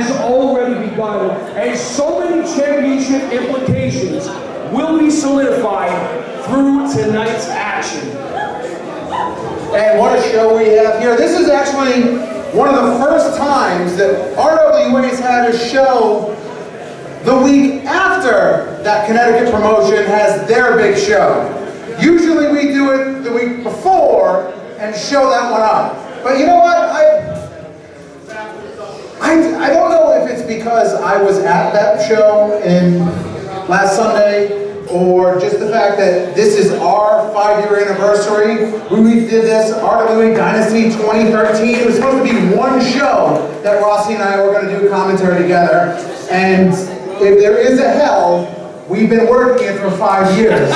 has already begun, and so many championship implications will be solidified through tonight's action. And what a show we have here. This is actually one of the first times that RWA's had a show the week after that Connecticut promotion has their big show. Usually we do it the week before and show that one up. But you know what? I don't know if it's because I was at that show last Sunday, or just the fact that this is our 5-year anniversary. We did this RWA Dynasty 2013. It was supposed to be one show that Rossi and I were going to do commentary together. And if there is a hell, we've been working it for 5 years.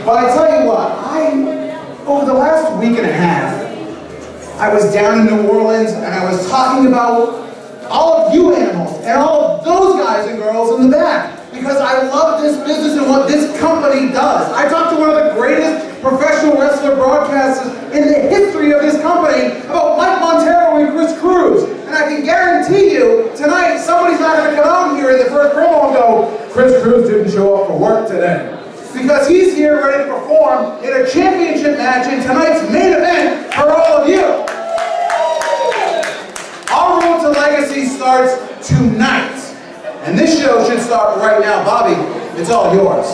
But I tell you what, over the last week and a half, I was down in New Orleans and I was talking about all of you animals and all of those guys and girls in the back, because I love this business and what this company does. I talked to one of the greatest professional wrestler broadcasters in the history of this company about Mike Montero and Chris Cruz. And I can guarantee you, tonight, somebody's not going to come out here in the first promo and go, Chris Cruz didn't show up for work today. Because he's here ready to perform in a championship match in tonight's main event for all of you. Our road to legacy starts tonight. And this show should start right now. Bobby, it's all yours.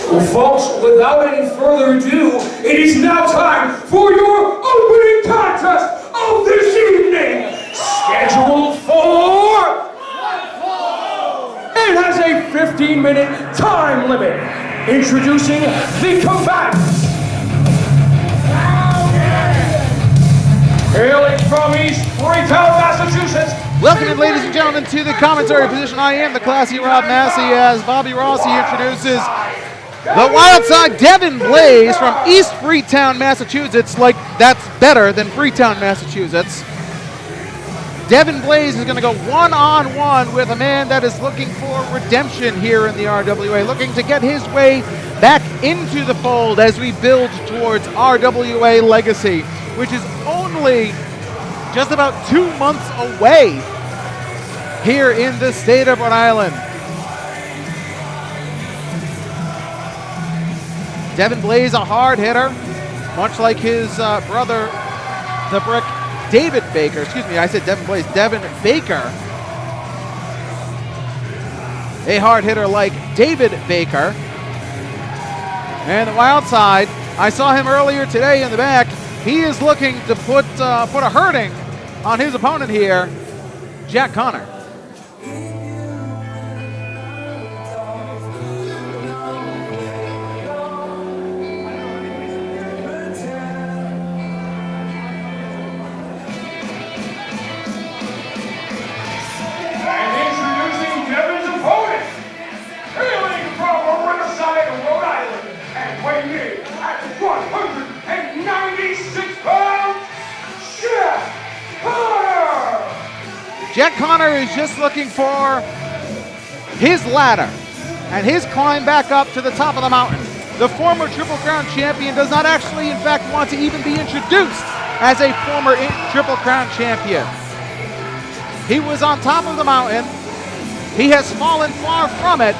Well, folks, without any further ado, it is now time for your opening contest of this evening. Scheduled for... It has a 15-minute time limit. Introducing the combatants. Hailing from East Freetown, Massachusetts. Welcome in, ladies and gentlemen, to the commentary position. I am the classy Rob Massey as Bobby Rossi introduces the wild side Devin Blaze from East Freetown, Massachusetts. Like, that's better than Freetown, Massachusetts. Devin Blaze is going to go one-on-one with a man that is looking for redemption here in the RWA, looking to get his way back into the fold as we build towards RWA Legacy, which is only just about 2 months away here in the state of Rhode Island. Devin Blaze, a hard hitter, much like his brother, the Brick, David Baker. Excuse me, I said Devin Blaze, Devin Baker. A hard hitter like David Baker. And the wild side, I saw him earlier today in the back. He is looking to put a hurting on his opponent here, Jack Connor. Jack Connor is just looking for his ladder and his climb back up to the top of the mountain. The former Triple Crown champion does not actually, in fact, want to even be introduced as a former Triple Crown champion. He was on top of the mountain. He has fallen far from it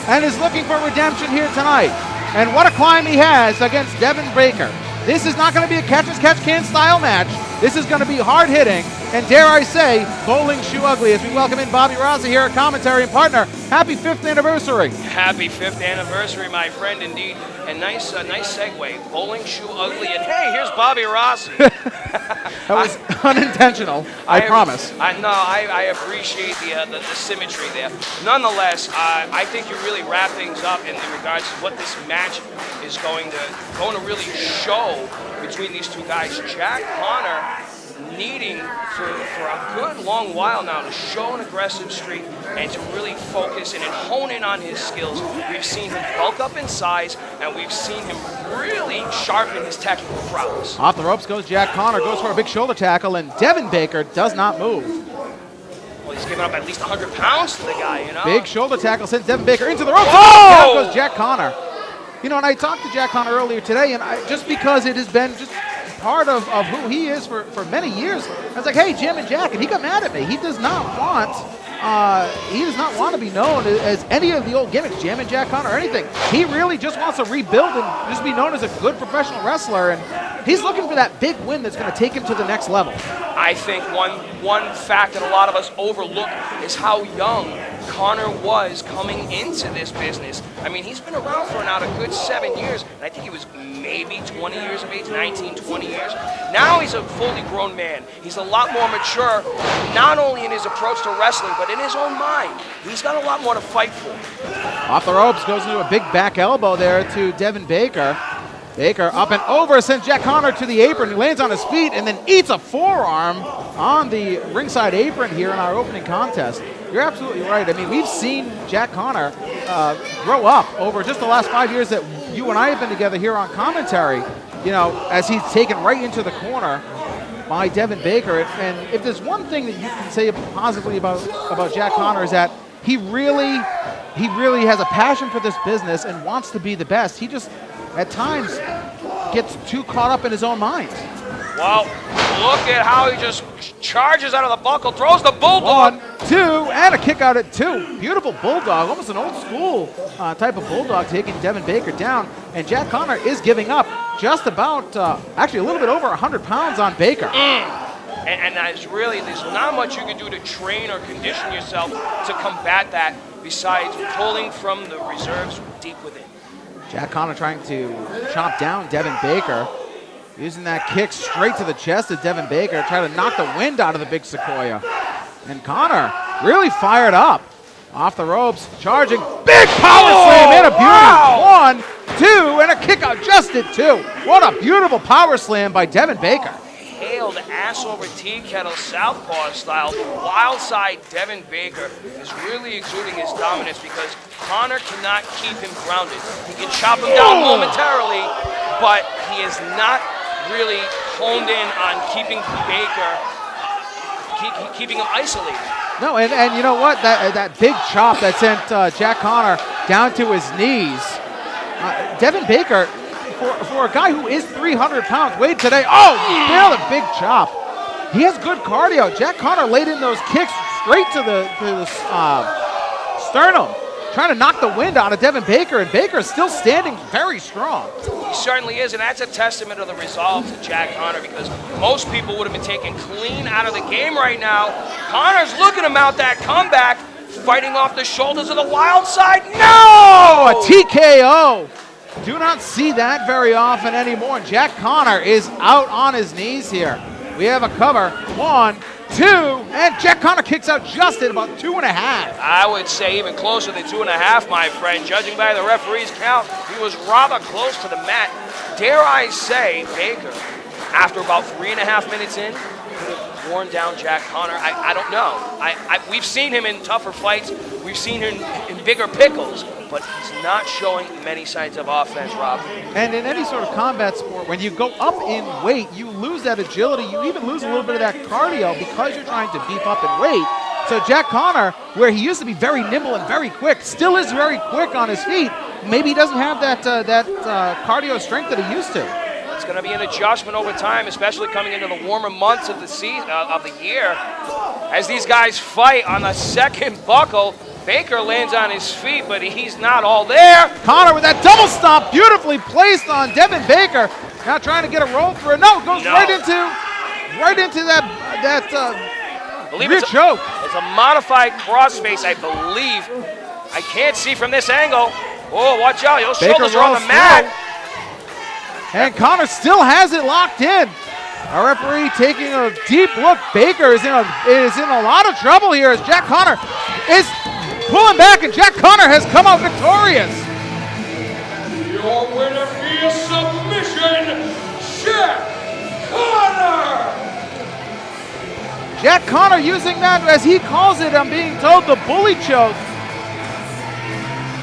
and is looking for redemption here tonight. And what a climb he has against Devin Baker. This is not going to be a catch-as-catch-can style match. This is going to be hard-hitting, and dare I say, bowling shoe ugly, as we welcome in Bobby Rossi here at commentary and partner. Happy 5th anniversary. Happy 5th anniversary, my friend, indeed. And nice segue. Bowling shoe ugly, and hey, here's Bobby Rossi. That was unintentional, I promise. I appreciate the symmetry there. Nonetheless, I think you really wrap things up in regards to what this match is going to really show between these two guys. Jack Connor needing for a good long while now to show an aggressive streak and to really focus and hone in on his skills. We've seen him bulk up in size, and we've seen him really sharpen his technical prowess. Off the ropes goes Jack Connor, goes for a big shoulder tackle, and Devin Baker does not move. Well, he's giving up at least 100 pounds to the guy, you know? Big shoulder tackle sends Devin Baker into the ropes. Whoa! Down goes Jack Connor. You know, and I talked to Jack Connor earlier today, and just because it has been just part of who he is for many years, I was like, hey, Jim and Jack, and he got mad at me. He does not want to be known as any of the old gimmicks, Jim and Jack Connor or anything. He really just wants to rebuild and just be known as a good professional wrestler, and he's looking for that big win that's going to take him to the next level. I think one fact that a lot of us overlook is how young Connor was coming into this business. I mean, he's been around for now a good 7 years, and I think he was maybe 20 years of age, 19, 20 years. Now he's a fully grown man. He's a lot more mature, not only in his approach to wrestling, but in his own mind. He's got a lot more to fight for. Off the ropes, goes into a big back elbow there to Devin Baker. Baker up and over, sends Jack Connor to the apron. He lands on his feet and then eats a forearm on the ringside apron here in our opening contest. You're absolutely right. I mean, we've seen Jack Connor grow up over just the last 5 years that you and I have been together here on commentary, you know, as he's taken right into the corner by Devin Baker. And if there's one thing that you can say positively about Jack Connor is that he really has a passion for this business and wants to be the best. He just, at times, gets too caught up in his own mind. Well, look at how he just charges out of the buckle, throws the bulldog. 1, 2, and a kick out at 2. Beautiful bulldog, almost an old school type of bulldog taking Devin Baker down. And Jack Connor is giving up just about, actually a little bit over 100 pounds on Baker. And there's not much you can do to train or condition yourself to combat that besides pulling from the reserves deep within. Jack Connor trying to chomp down Devin Baker. Using that kick straight to the chest of Devin Baker, trying to knock the wind out of the big Sequoia. And Connor really fired up. Off the ropes, charging. Big power slam and a beauty. Wow. 1, 2, and a kick out just at 2. What a beautiful power slam by Devin Baker. Hailed ass over tea kettle southpaw style. Wild side Devin Baker is really exuding his dominance because Connor cannot keep him grounded. He can chop him down momentarily, but he is not really honed in on keeping Baker, keeping him isolated. No, and you know what? That big chop that sent Jack Connor down to his knees. Devin Baker, for a guy who is 300 pounds, weighed today, nailed a big chop. He has good cardio. Jack Connor laid in those kicks straight to the sternum, trying to knock the wind out of Devin Baker, and Baker is still standing very strong. He certainly is, and that's a testament of the resolve to Jack Connor because most people would have been taken clean out of the game right now. Connor's looking to mount that comeback, fighting off the shoulders of the wild side. No! A TKO. Do not see that very often anymore. And Jack Connor is out on his knees here. We have a cover. 1, 2, and Jack Connor kicks out just at about 2.5. I would say even closer than 2.5, my friend. Judging by the referee's count, he was rather close to the mat. Dare I say, Baker, after about 3.5 minutes in, could have worn down Jack Connor. I don't know. We've seen him in tougher fights. We've seen him in bigger pickles, but he's not showing many signs of offense, Rob. And in any sort of combat sport, when you go up in weight, you lose that agility. You even lose a little bit of that cardio because you're trying to beef up in weight. So Jack Connor, where he used to be very nimble and very quick, still is very quick on his feet. Maybe he doesn't have that cardio strength that he used to. It's going to be an adjustment over time, especially coming into the warmer months of the season of the year. As these guys fight on the second buckle, Baker lands on his feet, but he's not all there. Connor with that double stomp, beautifully placed on Devin Baker. Now trying to get a roll for it. No, it goes right into that rear choke. It's a modified crossface, I believe. I can't see from this angle. Oh, watch out! Your shoulders are on the mat. And Connor still has it locked in. Our referee taking a deep look. Baker is in a lot of trouble here as Jack Connor is pulling back, and Jack Connor has come out victorious. Your winner via submission, Jack Connor! Jack Connor using that, as he calls it, I'm being told, the bully choke.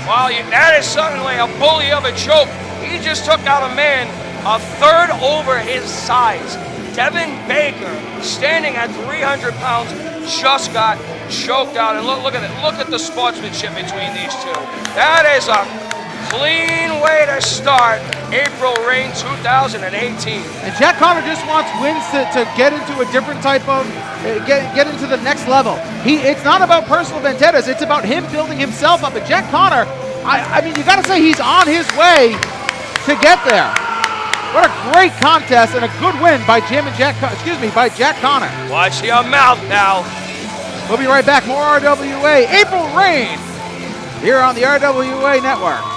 Well, that is certainly a bully of a choke. He just took out a man a third over his size. Devin Baker, standing at 300 pounds, just got choked out. And look at it. Look at the sportsmanship between these two. That is a clean way to start April Reign 2018. And Jack Connor just wants wins to get into a different type of, get into the next level. It's not about personal vendettas, it's about him building himself up. And Jack Connor, I mean, you gotta say he's on his way to get there. What a great contest and a good win by by Jack Connor. Watch your mouth, pal. We'll be right back. More RWA April Reign here on the RWA Network.